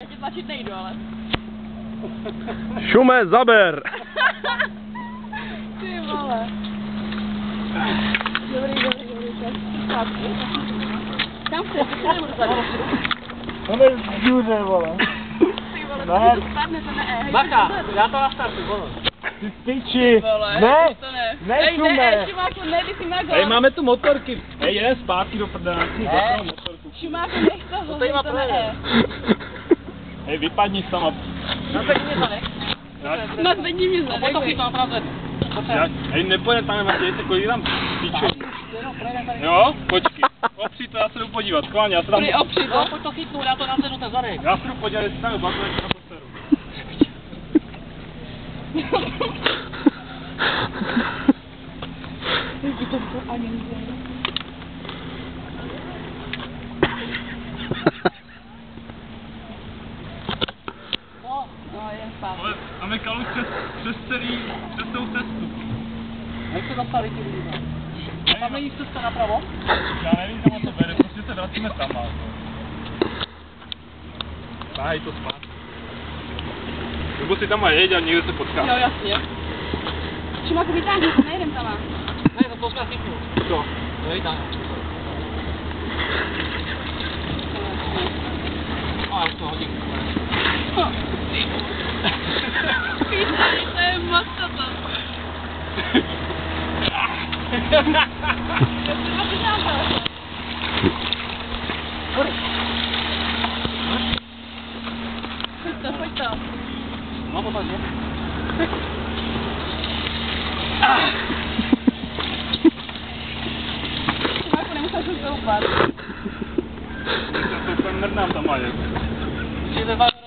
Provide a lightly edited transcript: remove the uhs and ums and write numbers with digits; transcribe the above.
Já tě tlačit nejdu, ale. Šume, zaber! Ty vole. Dobrý. Kam chceš, ty se nebudu tady. On je v díře, vole. Ty vole, to spadne, to ne. Bacha, já to nastartuju, vole. Ty piči. Vole, ne, to ne. ne, Ej, ne, Šimáku, ne, ty si na gol. Hej, máme tu motorky. Hej, jeden zpátky do prdele. Ne. Šimáku, nech toho, hej, to ne. Hej, vypadni sama. Nazvedni mě zadek. Nazvedni mě zadek. Potom si to nazvedni. Hej, nepojde tam, máte kolik tam píču. Jo, počkej. Opři to, já se jdu podívat. Skláně, já se tam... Opři to. Pojď to chytnout, já to nazvednu ten zadek. Já se jdu podívat, jestli tam je baku, jak to poseru. To ani nejde. No, je spát. Ale máme kalu přes celou cestu. Jak se dostali ti lidi? Tam není cesta napravo? Já nevím, kam to bere, prostě se vracíme tam. Tahaj to spát. Nebo si tam jeď a někde se potkáme. Jo, jasně. Šimáku, vytáhni to, nejedem tam. Ne, to jsme chytnu. Co? To je tam. A já už to hodím. Písali, to je maso to. Já si to přidám to. Pojď to. No, popaď, jo? Šimáku, nemusel jsem to upat. To mrdám tam, ale. Přijde vás